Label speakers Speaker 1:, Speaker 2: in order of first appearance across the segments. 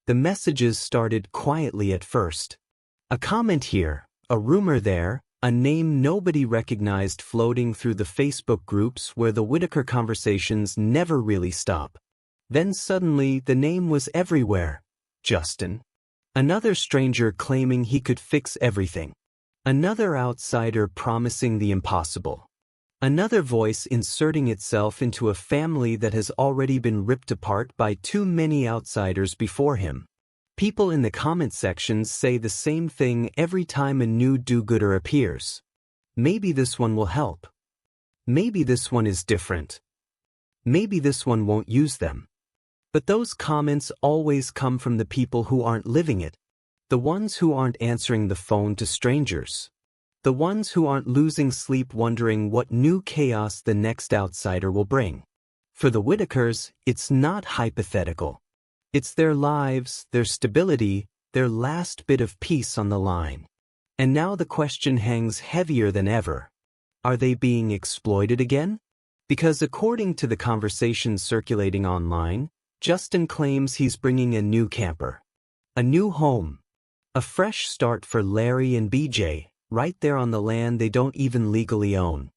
Speaker 1: The messages started quietly at first. A comment here, a rumor there, a name nobody recognized floating through the Facebook groups where the Whittaker conversations never really stop. Then suddenly the name was everywhere. Justin. Another stranger claiming he could fix everything. Another outsider promising the impossible. Another voice inserting itself into a family that has already been ripped apart by too many outsiders before him. People in the comment sections say the same thing every time a new do-gooder appears. Maybe this one will help. Maybe this one is different. Maybe this one won't use them. But those comments always come from the people who aren't living it. The ones who aren't answering the phone to strangers. The ones who aren't losing sleep wondering what new chaos the next outsider will bring. For the Whittakers, it's not hypothetical. It's their lives, their stability, their last bit of peace on the line. And now the question hangs heavier than ever. Are they being exploited again? Because according to the conversations circulating online, Justin claims he's bringing a new camper. A new home. A fresh start for Larry and BJ, right there on the land they don't even legally own.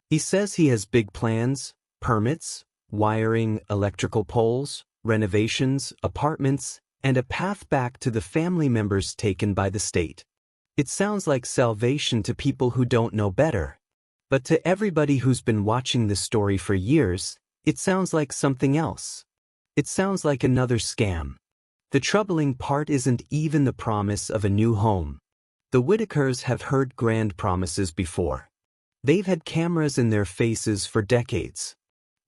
Speaker 1: He says he has big plans, permits, wiring, electrical poles, renovations, apartments, and a path back to the family members taken by the state. It sounds like salvation to people who don't know better. But to everybody who's been watching this story for years, it sounds like something else. It sounds like another scam. The troubling part isn't even the promise of a new home. The Whittakers have heard grand promises before. They've had cameras in their faces for decades.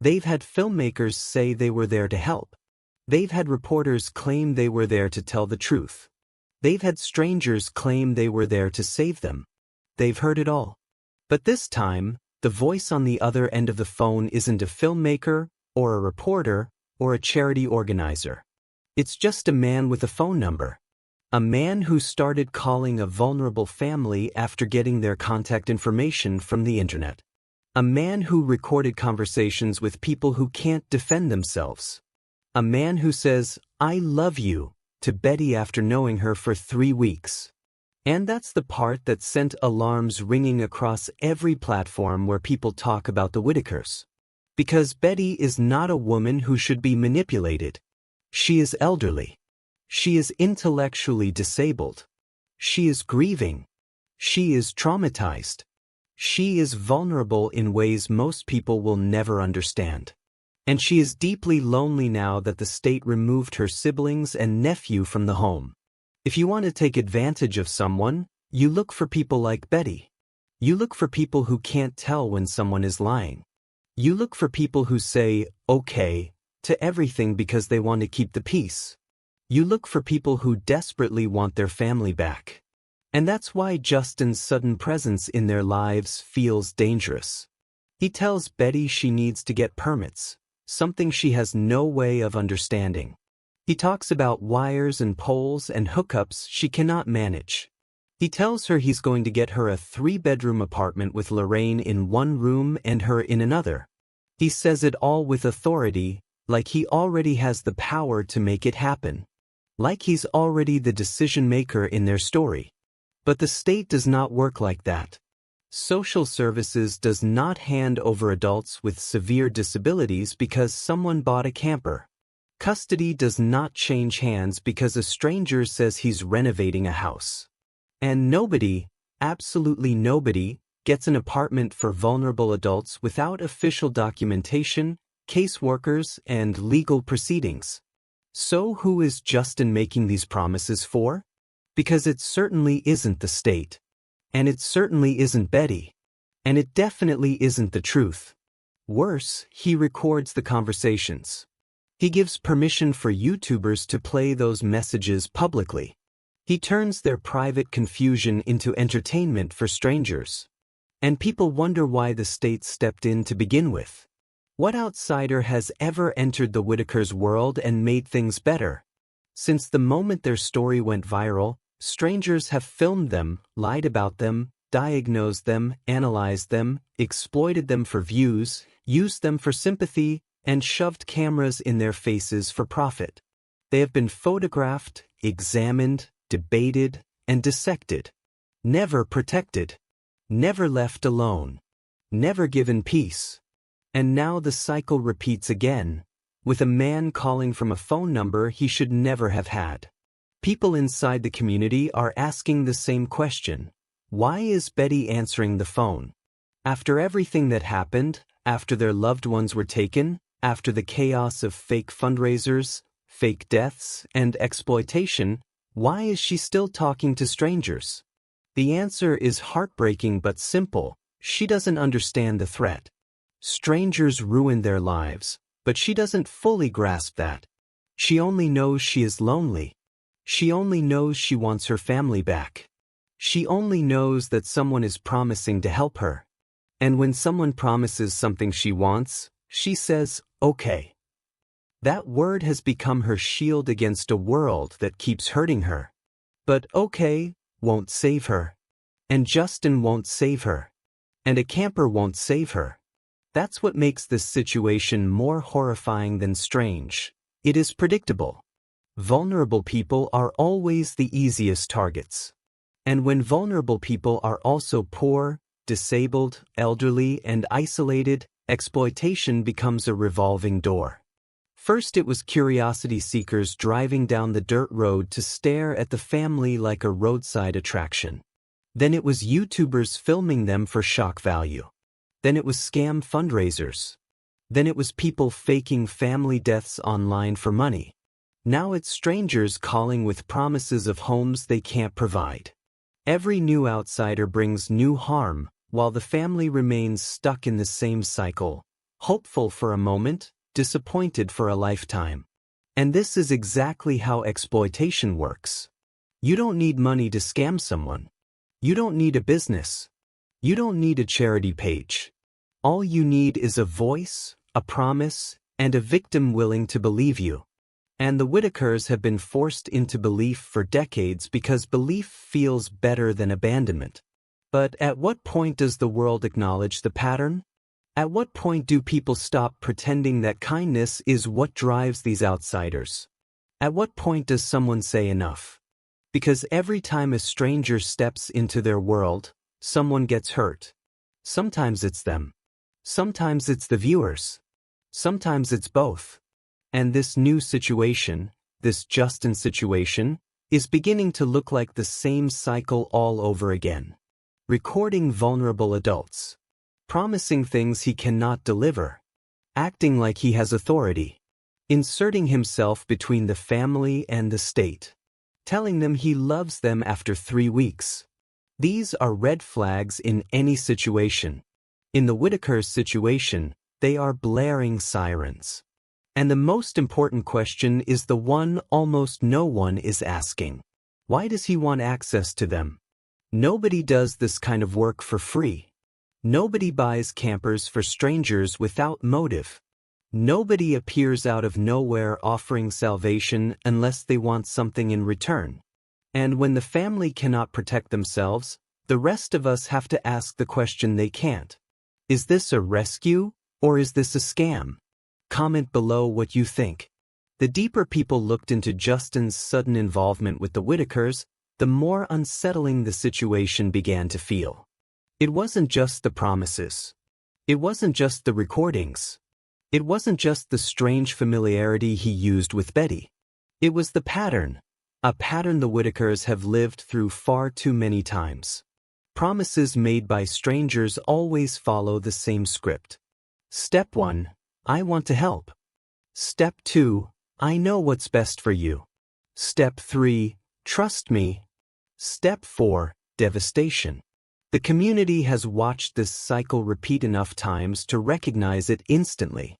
Speaker 1: They've had filmmakers say they were there to help. They've had reporters claim they were there to tell the truth. They've had strangers claim they were there to save them. They've heard it all. But this time, the voice on the other end of the phone isn't a filmmaker, or a reporter, or a charity organizer. It's just a man with a phone number. A man who started calling a vulnerable family after getting their contact information from the internet. A man who recorded conversations with people who can't defend themselves. A man who says, "I love you," to Betty after knowing her for 3 weeks. And that's the part that sent alarms ringing across every platform where people talk about the Whittakers. Because Betty is not a woman who should be manipulated. She is elderly. She is intellectually disabled. She is grieving. She is traumatized. She is vulnerable in ways most people will never understand. And she is deeply lonely now that the state removed her siblings and nephew from the home. If you want to take advantage of someone, you look for people like Betty. You look for people who can't tell when someone is lying. You look for people who say, "okay," to everything because they want to keep the peace. You look for people who desperately want their family back. And that's why Justin's sudden presence in their lives feels dangerous. He tells Betty she needs to get permits, something she has no way of understanding. He talks about wires and poles and hookups she cannot manage. He tells her he's going to get her a 3-bedroom apartment with Lorraine in one room and her in another. He says it all with authority, like he already has the power to make it happen. Like he's already the decision maker in their story. But the state does not work like that. Social services does not hand over adults with severe disabilities because someone bought a camper. Custody does not change hands because a stranger says he's renovating a house. And nobody, absolutely nobody, gets an apartment for vulnerable adults without official documentation, caseworkers, and legal proceedings. So who is Justin making these promises for? Because it certainly isn't the state. And it certainly isn't Betty. And it definitely isn't the truth. Worse, he records the conversations. He gives permission for YouTubers to play those messages publicly. He turns their private confusion into entertainment for strangers. And people wonder why the state stepped in to begin with. What outsider has ever entered the Whittakers' world and made things better? Since the moment their story went viral, strangers have filmed them, lied about them, diagnosed them, analyzed them, exploited them for views, used them for sympathy, and shoved cameras in their faces for profit. They have been photographed, examined, debated, and dissected. Never protected. Never left alone. Never given peace. And now the cycle repeats again, with a man calling from a phone number he should never have had. People inside the community are asking the same question. Why is Betty answering the phone? After everything that happened, after their loved ones were taken, after the chaos of fake fundraisers, fake deaths, and exploitation, why is she still talking to strangers? The answer is heartbreaking but simple. She doesn't understand the threat. Strangers ruin their lives, but she doesn't fully grasp that. She only knows she is lonely. She only knows she wants her family back. She only knows that someone is promising to help her. And when someone promises something she wants, she says, okay. That word has become her shield against a world that keeps hurting her. But okay won't save her. And Justin won't save her. And a camper won't save her. That's what makes this situation more horrifying than strange. It is predictable. Vulnerable people are always the easiest targets. And when vulnerable people are also poor, disabled, elderly, and isolated, exploitation becomes a revolving door. First it was curiosity seekers driving down the dirt road to stare at the family like a roadside attraction. Then it was YouTubers filming them for shock value. Then it was scam fundraisers. Then it was people faking family deaths online for money. Now it's strangers calling with promises of homes they can't provide. Every new outsider brings new harm, while the family remains stuck in the same cycle, hopeful for a moment, disappointed for a lifetime. And this is exactly how exploitation works. You don't need money to scam someone. You don't need a business. You don't need a charity page. All you need is a voice, a promise, and a victim willing to believe you. And the Whittakers have been forced into belief for decades because belief feels better than abandonment. But at what point does the world acknowledge the pattern? At what point do people stop pretending that kindness is what drives these outsiders? At what point does someone say enough? Because every time a stranger steps into their world, someone gets hurt. Sometimes it's them. Sometimes it's the viewers. Sometimes it's both. And this new situation, this Justin situation, is beginning to look like the same cycle all over again. Recording vulnerable adults. Promising things he cannot deliver. Acting like he has authority. Inserting himself between the family and the state. Telling them he loves them after 3 weeks. These are red flags in any situation. In the Whittakers situation, they are blaring sirens. And the most important question is the one almost no one is asking. Why does he want access to them? Nobody does this kind of work for free. Nobody buys campers for strangers without motive. Nobody appears out of nowhere offering salvation unless they want something in return. And when the family cannot protect themselves, the rest of us have to ask the question they can't. Is this a rescue, or is this a scam? Comment below what you think. The deeper people looked into Justin's sudden involvement with the Whittakers, the more unsettling the situation began to feel. It wasn't just the promises. It wasn't just the recordings. It wasn't just the strange familiarity he used with Betty. It was the pattern, a pattern the Whittakers have lived through far too many times. Promises made by strangers always follow the same script. Step 1. I want to help. Step 2. I know what's best for you. Step 3. Trust me. Step 4. Devastation. The community has watched this cycle repeat enough times to recognize it instantly.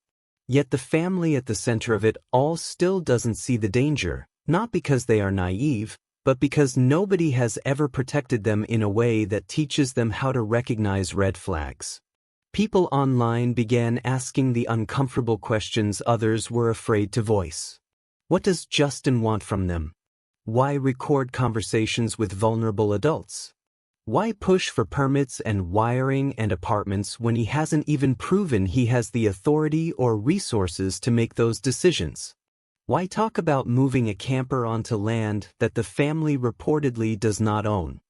Speaker 1: Yet the family at the center of it all still doesn't see the danger, not because they are naive, but because nobody has ever protected them in a way that teaches them how to recognize red flags. People online began asking the uncomfortable questions others were afraid to voice. What does Justin want from them? Why record conversations with vulnerable adults? Why push for permits and wiring and apartments when he hasn't even proven he has the authority or resources to make those decisions? Why talk about moving a camper onto land that the family reportedly does not own?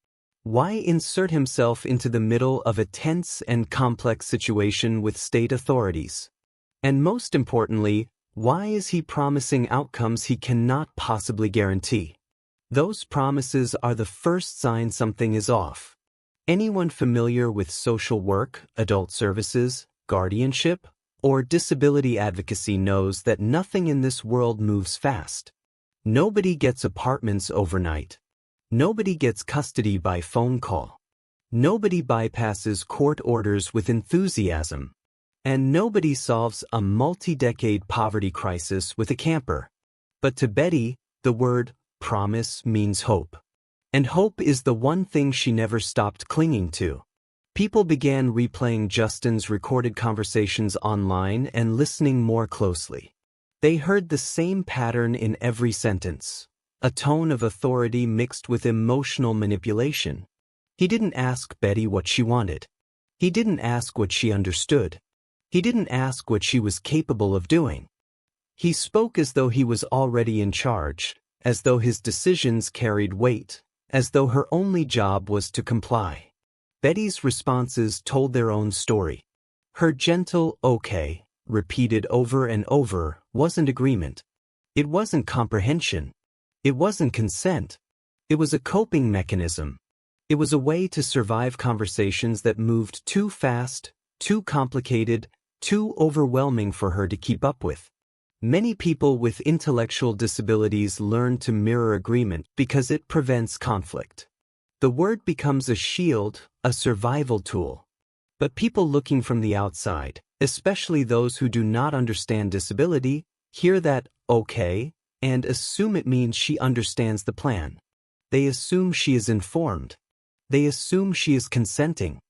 Speaker 1: Why insert himself into the middle of a tense and complex situation with state authorities? And most importantly, why is he promising outcomes he cannot possibly guarantee? Those promises are the first sign something is off. Anyone familiar with social work, adult services, guardianship, or disability advocacy knows that nothing in this world moves fast. Nobody gets apartments overnight. Nobody gets custody by phone call. Nobody bypasses court orders with enthusiasm. And nobody solves a multi-decade poverty crisis with a camper. But to Betty, the word promise means hope. And hope is the one thing she never stopped clinging to. People began replaying Justin's recorded conversations online and listening more closely. They heard the same pattern in every sentence, a tone of authority mixed with emotional manipulation. He didn't ask Betty what she wanted. He didn't ask what she understood. He didn't ask what she was capable of doing. He spoke as though he was already in charge, as though his decisions carried weight, as though her only job was to comply. Betty's responses told their own story. Her gentle "okay," repeated over and over, wasn't agreement. It wasn't comprehension. It wasn't consent. It was a coping mechanism. It was a way to survive conversations that moved too fast, too complicated, too overwhelming for her to keep up with. Many people with intellectual disabilities learn to mirror agreement because it prevents conflict. The word becomes a shield, a survival tool. But people looking from the outside, especially those who do not understand disability, hear that "okay" and assume it means she understands the plan. They assume she is informed. They assume she is consenting.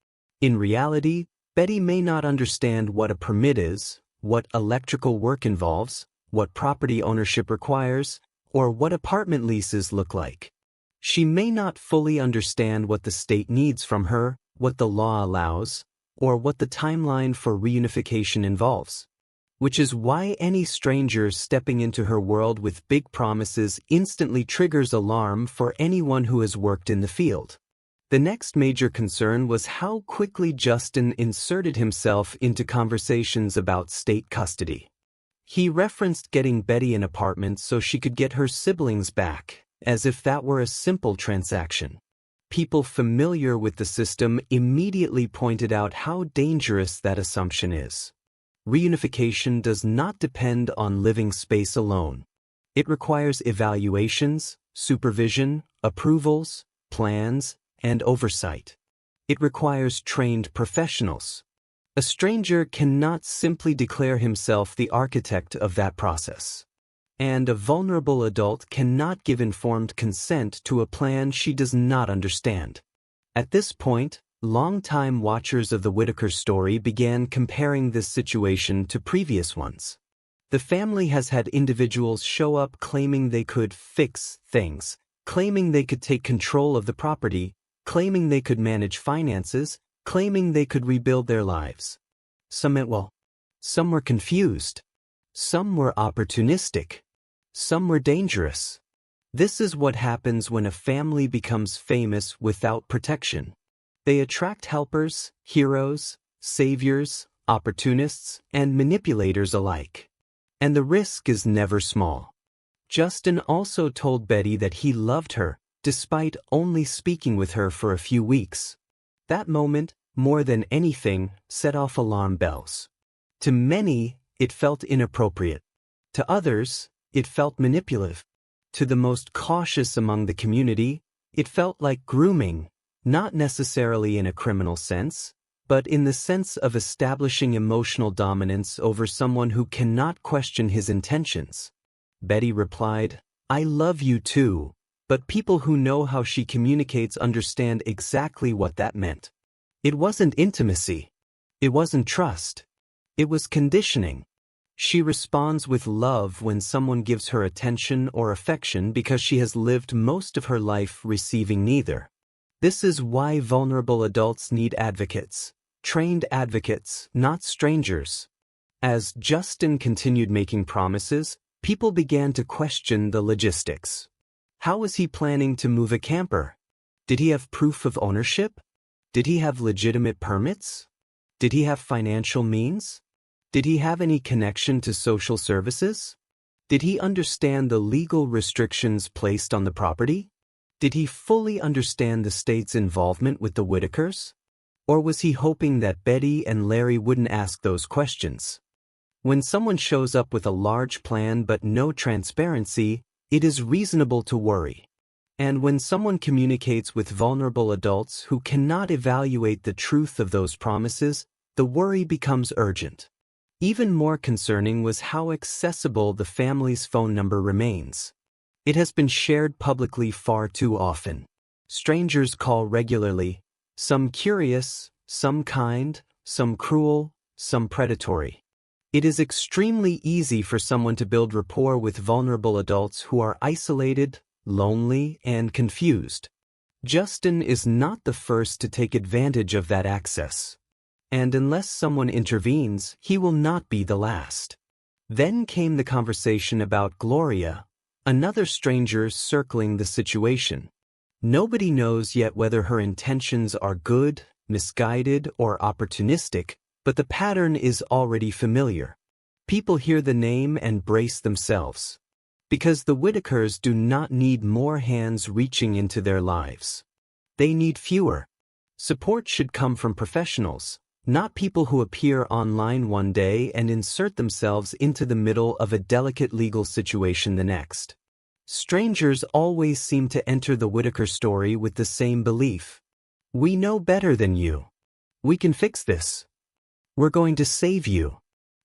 Speaker 1: In reality, Betty may not understand what a permit is, what electrical work involves, what property ownership requires, or what apartment leases look like. She may not fully understand what the state needs from her, what the law allows, or what the timeline for reunification involves. Which is why any stranger stepping into her world with big promises instantly triggers alarm for anyone who has worked in the field. The next major concern was how quickly Justin inserted himself into conversations about state custody. He referenced getting Betty an apartment so she could get her siblings back, as if that were a simple transaction. People familiar with the system immediately pointed out how dangerous that assumption is. Reunification does not depend on living space alone. It requires evaluations, supervision, approvals, plans, and oversight. It requires trained professionals. A stranger cannot simply declare himself the architect of that process. And a vulnerable adult cannot give informed consent to a plan she does not understand. At this point, longtime watchers of the Whittaker story began comparing this situation to previous ones. The family has had individuals show up claiming they could fix things, claiming they could take control of the property, claiming they could manage finances, claiming they could rebuild their lives. Some meant well. Some were confused. Some were opportunistic. Some were dangerous. This is what happens when a family becomes famous without protection. They attract helpers, heroes, saviors, opportunists, and manipulators alike. And the risk is never small. Justin also told Betty that he loved her, despite only speaking with her for a few weeks. That moment, more than anything, set off alarm bells. To many, it felt inappropriate. To others, it felt manipulative. To the most cautious among the community, it felt like grooming, not necessarily in a criminal sense, but in the sense of establishing emotional dominance over someone who cannot question his intentions. Betty replied, "I love you too," but people who know how she communicates understand exactly what that meant. It wasn't intimacy. It wasn't trust. It was conditioning. She responds with love when someone gives her attention or affection because she has lived most of her life receiving neither. This is why vulnerable adults need advocates, trained advocates, not strangers. As Justin continued making promises, People began to question the logistics. How was he planning to move a camper? Did he have proof of ownership? Did he have legitimate permits? Did he have financial means? Did he have any connection to social services? Did he understand the legal restrictions placed on the property? Did he fully understand the state's involvement with the Whittakers? Or was he hoping that Betty and Larry wouldn't ask those questions? When someone shows up with a large plan but no transparency, it is reasonable to worry. And when someone communicates with vulnerable adults who cannot evaluate the truth of those promises, the worry becomes urgent. Even more concerning was how accessible the family's phone number remains. It has been shared publicly far too often. Strangers call regularly, some curious, some kind, some cruel, some predatory. It is extremely easy for someone to build rapport with vulnerable adults who are isolated, lonely, and confused. Justin is not the first to take advantage of that access. And unless someone intervenes, he will not be the last. Then came the conversation about Gloria, another stranger circling the situation. Nobody knows yet whether her intentions are good, misguided, or opportunistic, but the pattern is already familiar. People hear the name and brace themselves. Because the Whittakers do not need more hands reaching into their lives. They need fewer. Support should come from professionals, not people who appear online one day and insert themselves into the middle of a delicate legal situation the next. Strangers always seem to enter the Whittaker story with the same belief. We know better than you. We can fix this. We're going to save you.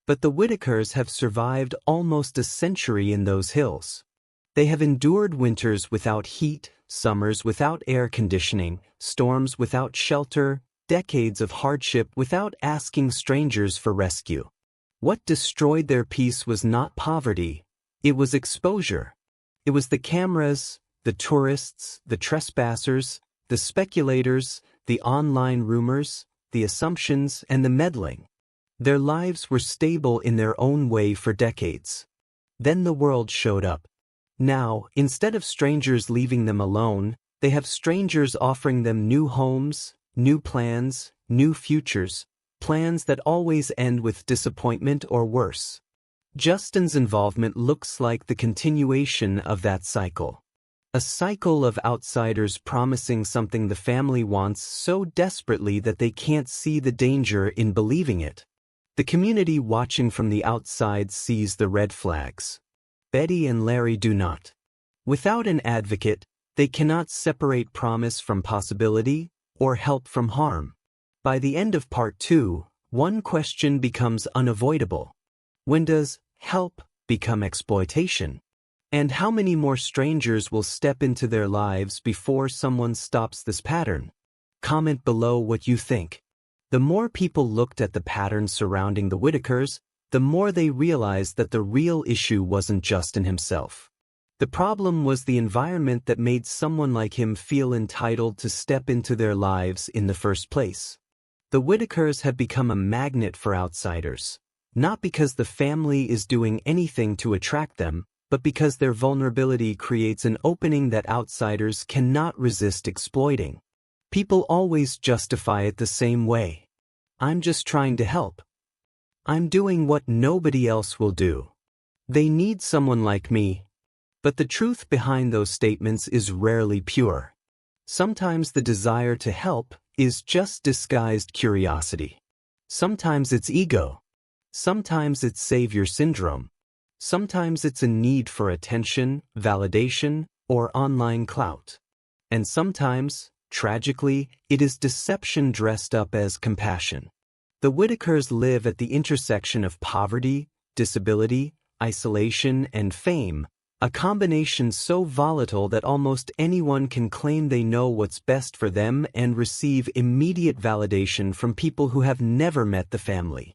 Speaker 1: But the Whittakers have survived almost a century in those hills. They have endured winters without heat, summers without air conditioning, storms without shelter, decades of hardship without asking strangers for rescue. What destroyed their peace was not poverty, it was exposure. It was the cameras, the tourists, the trespassers, the speculators, the online rumors, the assumptions, and the meddling. Their lives were stable in their own way for decades. Then the world showed up. Now, instead of strangers leaving them alone, they have strangers offering them new homes, new plans, new futures, plans that always end with disappointment or worse. Justin's involvement looks like the continuation of that cycle. A cycle of outsiders promising something the family wants so desperately that they can't see the danger in believing it. The community watching from the outside sees the red flags. Betty and Larry do not. Without an advocate, they cannot separate promise from possibility or help from harm. By the end of part 2, one question becomes unavoidable. When does help become exploitation? And how many more strangers will step into their lives before someone stops this pattern? Comment below what you think. The more people looked at the pattern surrounding the Whittakers, the more they realized that the real issue wasn't Justin himself. The problem was the environment that made someone like him feel entitled to step into their lives in the first place. The Whittakers have become a magnet for outsiders, not because the family is doing anything to attract them, but because their vulnerability creates an opening that outsiders cannot resist exploiting. People always justify it the same way. I'm just trying to help. I'm doing what nobody else will do. They need someone like me. But the truth behind those statements is rarely pure. Sometimes the desire to help is just disguised curiosity. Sometimes it's ego. Sometimes it's savior syndrome. Sometimes it's a need for attention, validation, or online clout. And sometimes, tragically, it is deception dressed up as compassion. The Whittakers live at the intersection of poverty, disability, isolation, and fame, a combination so volatile that almost anyone can claim they know what's best for them and receive immediate validation from people who have never met the family.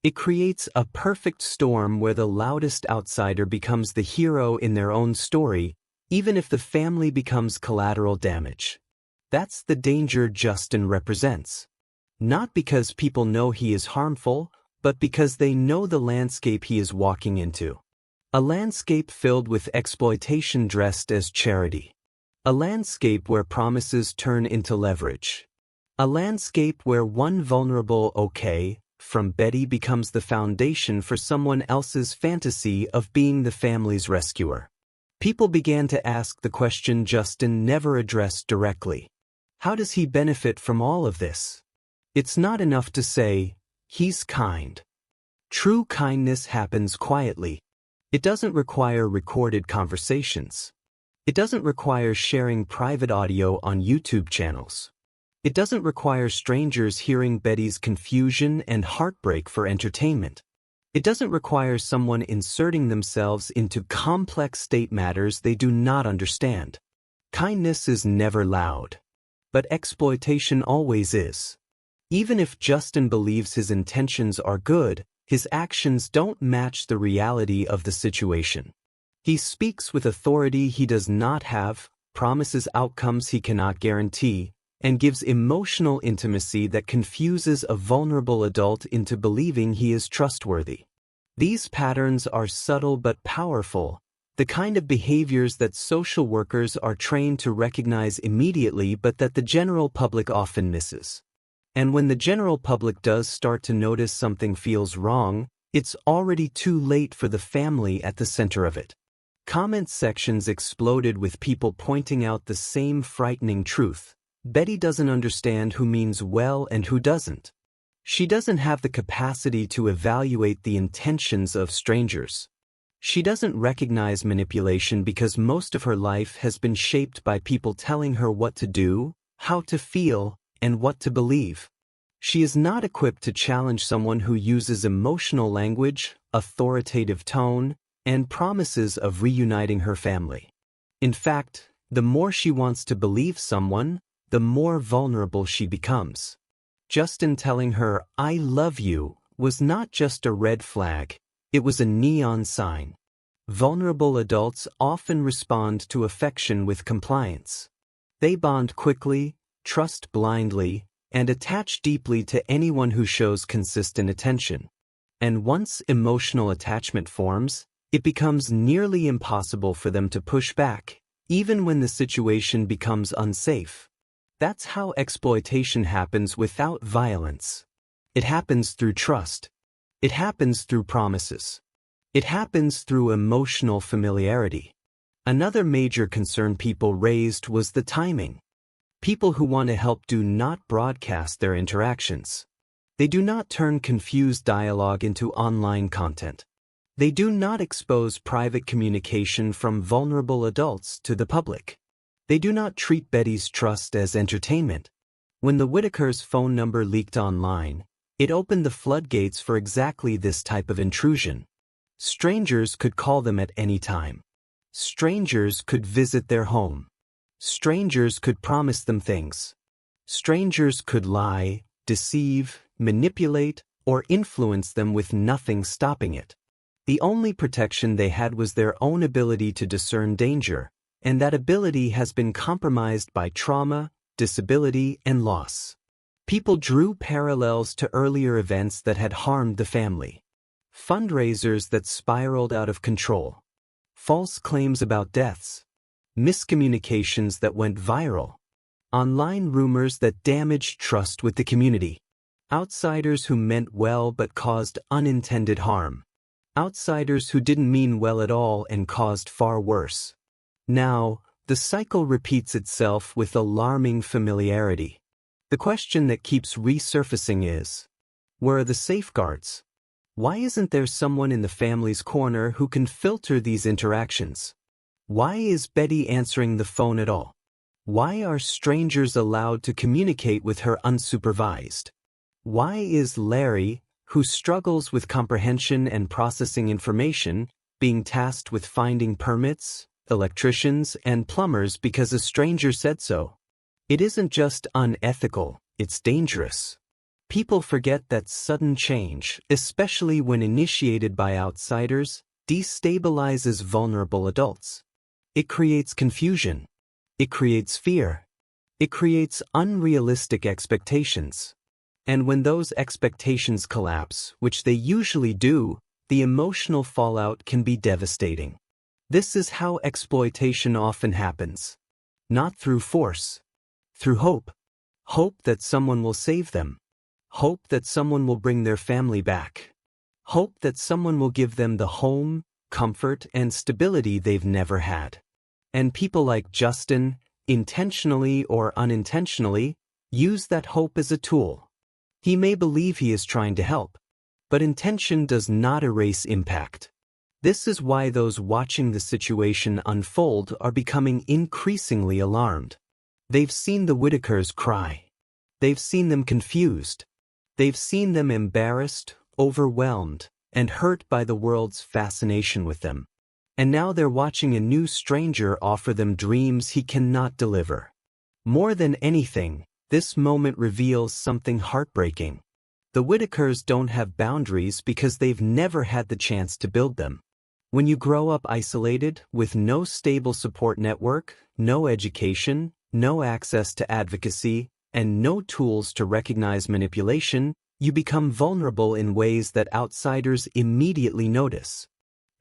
Speaker 1: It creates a perfect storm where the loudest outsider becomes the hero in their own story, even if the family becomes collateral damage. That's the danger Justin represents. Not because people know he is harmful, but because they know the landscape he is walking into. A landscape filled with exploitation dressed as charity. A landscape where promises turn into leverage. A landscape where one vulnerable "okay" from Betty becomes the foundation for someone else's fantasy of being the family's rescuer. People began to ask the question Justin never addressed directly. How does he benefit from all of this? It's not enough to say, he's kind. True kindness happens quietly. It doesn't require recorded conversations. It doesn't require sharing private audio on YouTube channels. It doesn't require strangers hearing Betty's confusion and heartbreak for entertainment. It doesn't require someone inserting themselves into complex state matters they do not understand. Kindness is never loud. But exploitation always is. Even if Justin believes his intentions are good, his actions don't match the reality of the situation. He speaks with authority he does not have, promises outcomes he cannot guarantee, and gives emotional intimacy that confuses a vulnerable adult into believing he is trustworthy. These patterns are subtle but powerful, the kind of behaviors that social workers are trained to recognize immediately but that the general public often misses. And when the general public does start to notice something feels wrong, it's already too late for the family at the center of it. Comment sections exploded with people pointing out the same frightening truth. Betty doesn't understand who means well and who doesn't. She doesn't have the capacity to evaluate the intentions of strangers. She doesn't recognize manipulation because most of her life has been shaped by people telling her what to do, how to feel, and what to believe. She is not equipped to challenge someone who uses emotional language, authoritative tone, and promises of reuniting her family. In fact, the more she wants to believe someone, the more vulnerable she becomes. Justin telling her, "I love you," was not just a red flag, it was a neon sign. Vulnerable adults often respond to affection with compliance. They bond quickly, trust blindly, and attach deeply to anyone who shows consistent attention. And once emotional attachment forms, it becomes nearly impossible for them to push back, even when the situation becomes unsafe. That's how exploitation happens without violence. It happens through trust. It happens through promises. It happens through emotional familiarity. Another major concern people raised was the timing. People who want to help do not broadcast their interactions. They do not turn confused dialogue into online content. They do not expose private communication from vulnerable adults to the public. They do not treat Betty's trust as entertainment. When the Whittakers' phone number leaked online, it opened the floodgates for exactly this type of intrusion. Strangers could call them at any time. Strangers could visit their home. Strangers could promise them things. Strangers could lie, deceive, manipulate, or influence them with nothing stopping it. The only protection they had was their own ability to discern danger, and that ability has been compromised by trauma, disability, and loss. People drew parallels to earlier events that had harmed the family. Fundraisers that spiraled out of control. False claims about deaths. Miscommunications that went viral. Online rumors that damaged trust with the community. Outsiders who meant well but caused unintended harm. Outsiders who didn't mean well at all and caused far worse. Now, the cycle repeats itself with alarming familiarity. The question that keeps resurfacing is, where are the safeguards? Why isn't there someone in the family's corner who can filter these interactions? Why is Betty answering the phone at all? Why are strangers allowed to communicate with her unsupervised? Why is Larry, who struggles with comprehension and processing information, being tasked with finding permits, electricians, and plumbers because a stranger said so? It isn't just unethical, it's dangerous. People forget that sudden change, especially when initiated by outsiders, destabilizes vulnerable adults. It creates confusion. It creates fear. It creates unrealistic expectations. And when those expectations collapse, which they usually do, the emotional fallout can be devastating. This is how exploitation often happens. Not through force. Through hope. Hope that someone will save them. Hope that someone will bring their family back. Hope that someone will give them the home, comfort, and stability they've never had. And people like Justin, intentionally or unintentionally, use that hope as a tool. He may believe he is trying to help, but intention does not erase impact. This is why those watching the situation unfold are becoming increasingly alarmed. They've seen the Whittakers cry. They've seen them confused. They've seen them embarrassed, overwhelmed, and hurt by the world's fascination with them. And now they're watching a new stranger offer them dreams he cannot deliver. More than anything, this moment reveals something heartbreaking. The Whittakers don't have boundaries because they've never had the chance to build them. When you grow up isolated, with no stable support network, no education, no access to advocacy, and no tools to recognize manipulation, you become vulnerable in ways that outsiders immediately notice.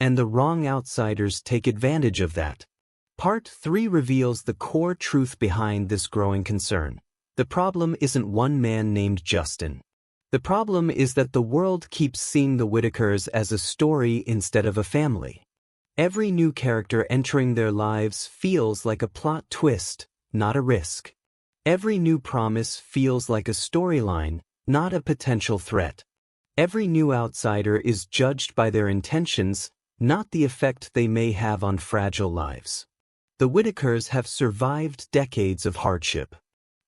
Speaker 1: And the wrong outsiders take advantage of that. Part 3 reveals the core truth behind this growing concern. The problem isn't one man named Justin. The problem is that the world keeps seeing the Whittakers as a story instead of a family. Every new character entering their lives feels like a plot twist, not a risk. Every new promise feels like a storyline, not a potential threat. Every new outsider is judged by their intentions, not the effect they may have on fragile lives. The Whittakers have survived decades of hardship.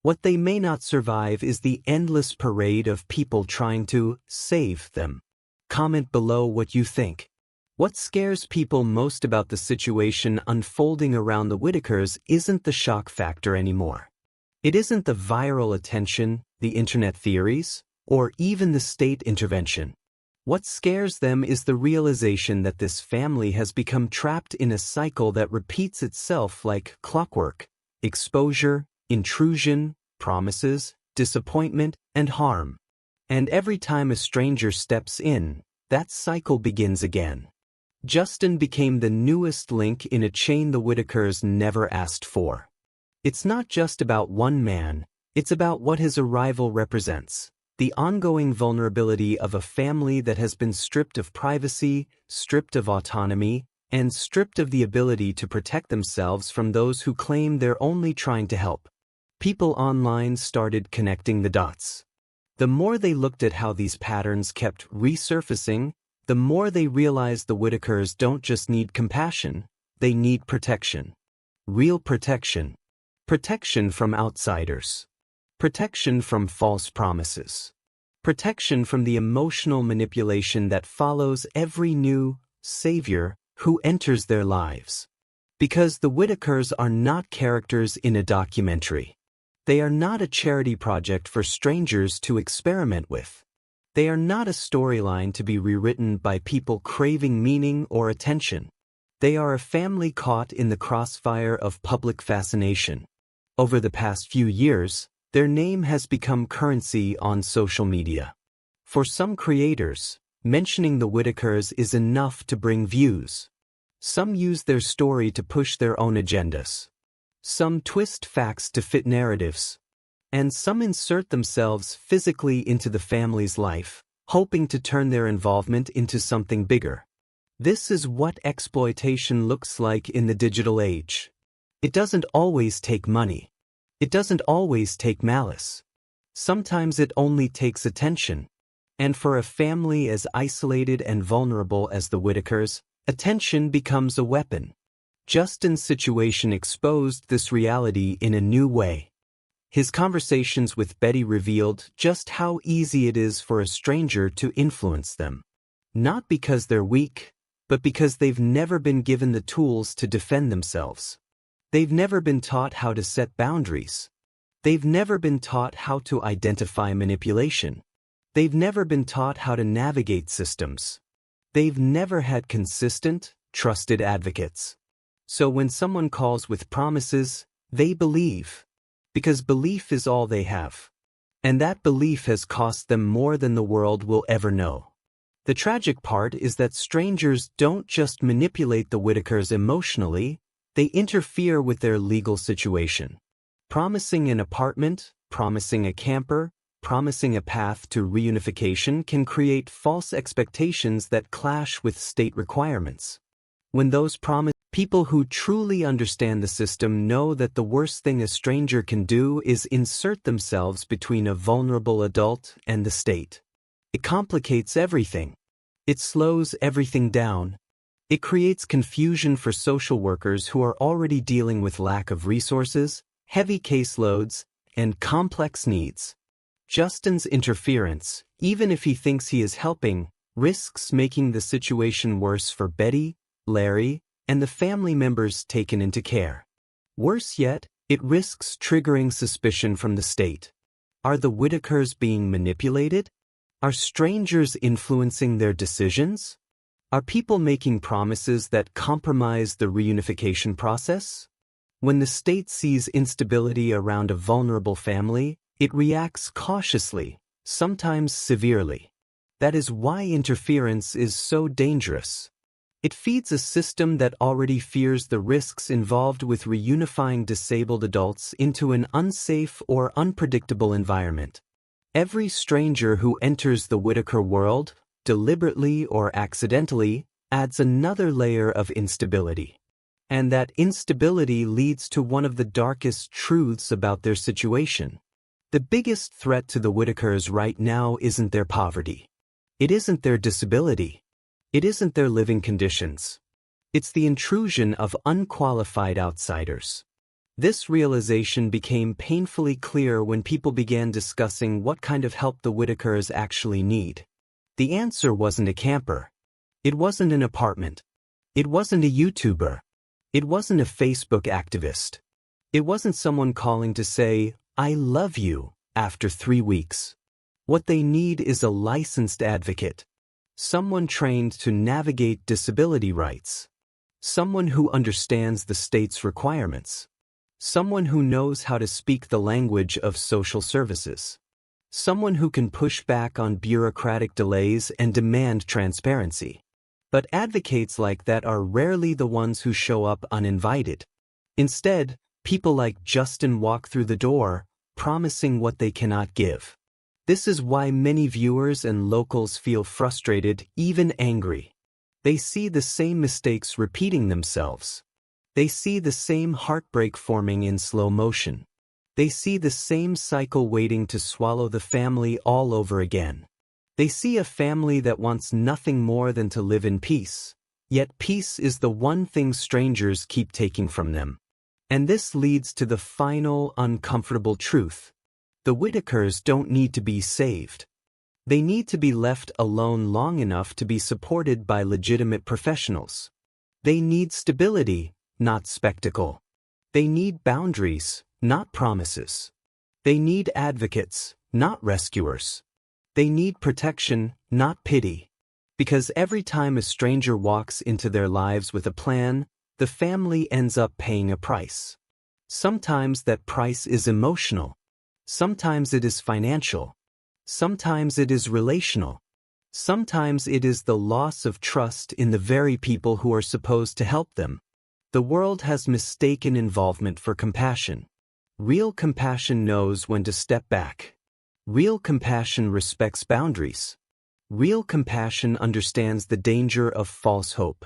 Speaker 1: What they may not survive is the endless parade of people trying to save them. Comment below what you think. What scares people most about the situation unfolding around the Whittakers isn't the shock factor anymore. It isn't the viral attention, the internet theories, or even the state intervention. What scares them is the realization that this family has become trapped in a cycle that repeats itself like clockwork: exposure, intrusion, promises, disappointment, and harm. And every time a stranger steps in, that cycle begins again. Justin became the newest link in a chain the Whittakers never asked for. It's not just about one man, it's about what his arrival represents. The ongoing vulnerability of a family that has been stripped of privacy, stripped of autonomy, and stripped of the ability to protect themselves from those who claim they're only trying to help. People online started connecting the dots. The more they looked at how these patterns kept resurfacing, the more they realized the Whittakers don't just need compassion, they need protection. Real protection. Protection from outsiders. Protection from false promises. Protection from the emotional manipulation that follows every new savior who enters their lives. Because the Whittakers are not characters in a documentary. They are not a charity project for strangers to experiment with. They are not a storyline to be rewritten by people craving meaning or attention. They are a family caught in the crossfire of public fascination. Over the past few years, their name has become currency on social media. For some creators, mentioning the Whittakers is enough to bring views. Some use their story to push their own agendas. Some twist facts to fit narratives. And some insert themselves physically into the family's life, hoping to turn their involvement into something bigger. This is what exploitation looks like in the digital age. It doesn't always take money. It doesn't always take malice. Sometimes it only takes attention. And for a family as isolated and vulnerable as the Whittakers, attention becomes a weapon. Justin's situation exposed this reality in a new way. His conversations with Betty revealed just how easy it is for a stranger to influence them. Not because they're weak, but because they've never been given the tools to defend themselves. They've never been taught how to set boundaries. They've never been taught how to identify manipulation. They've never been taught how to navigate systems. They've never had consistent, trusted advocates. So when someone calls with promises, they believe. Because belief is all they have. And that belief has cost them more than the world will ever know. The tragic part is that strangers don't just manipulate the Whittakers emotionally, they interfere with their legal situation. Promising an apartment, promising a camper, promising a path to reunification can create false expectations that clash with state requirements. When those people who truly understand the system know that the worst thing a stranger can do is insert themselves between a vulnerable adult and the state. It complicates everything. It slows everything down. It creates confusion for social workers who are already dealing with lack of resources, heavy caseloads, and complex needs. Justin's interference, even if he thinks he is helping, risks making the situation worse for Betty, Larry, and the family members taken into care. Worse yet, it risks triggering suspicion from the state. Are the Whittakers being manipulated? Are strangers influencing their decisions? Are people making promises that compromise the reunification process? When the state sees instability around a vulnerable family, it reacts cautiously, sometimes severely. That is why interference is so dangerous. It feeds a system that already fears the risks involved with reunifying disabled adults into an unsafe or unpredictable environment. Every stranger who enters the Whittaker world, deliberately or accidentally, adds another layer of instability. And that instability leads to one of the darkest truths about their situation. The biggest threat to the Whittakers right now isn't their poverty. It isn't their disability. It isn't their living conditions. It's the intrusion of unqualified outsiders. This realization became painfully clear when people began discussing what kind of help the Whittakers actually need. The answer wasn't a camper. It wasn't an apartment. It wasn't a YouTuber. It wasn't a Facebook activist. It wasn't someone calling to say, "I love you," after 3 weeks. What they need is a licensed advocate. Someone trained to navigate disability rights. Someone who understands the state's requirements. Someone who knows how to speak the language of social services. Someone who can push back on bureaucratic delays and demand transparency. But advocates like that are rarely the ones who show up uninvited. Instead, people like Justin walk through the door, promising what they cannot give. This is why many viewers and locals feel frustrated, even angry. They see the same mistakes repeating themselves. They see the same heartbreak forming in slow motion. They see the same cycle waiting to swallow the family all over again. They see a family that wants nothing more than to live in peace, yet peace is the one thing strangers keep taking from them. And this leads to the final, uncomfortable truth. The Whittakers don't need to be saved. They need to be left alone long enough to be supported by legitimate professionals. They need stability, not spectacle. They need boundaries, not promises. They need advocates, not rescuers. They need protection, not pity. Because every time a stranger walks into their lives with a plan, the family ends up paying a price. Sometimes that price is emotional. Sometimes it is financial. Sometimes it is relational. Sometimes it is the loss of trust in the very people who are supposed to help them. The world has mistaken involvement for compassion. Real compassion knows when to step back. Real compassion respects boundaries. Real compassion understands the danger of false hope.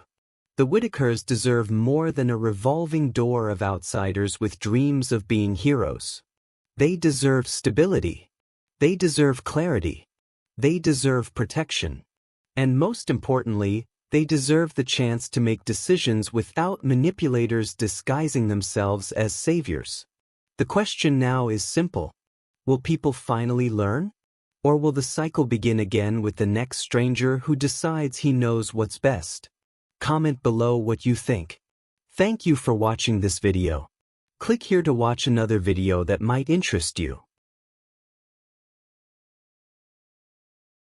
Speaker 1: The Whittakers deserve more than a revolving door of outsiders with dreams of being heroes. They deserve stability. They deserve clarity. They deserve protection. And most importantly, they deserve the chance to make decisions without manipulators disguising themselves as saviors. The question now is simple. Will people finally learn? Or will the cycle begin again with the next stranger who decides he knows what's best? Comment below what you think. Thank you for watching this video. Click here to watch another video that might interest you.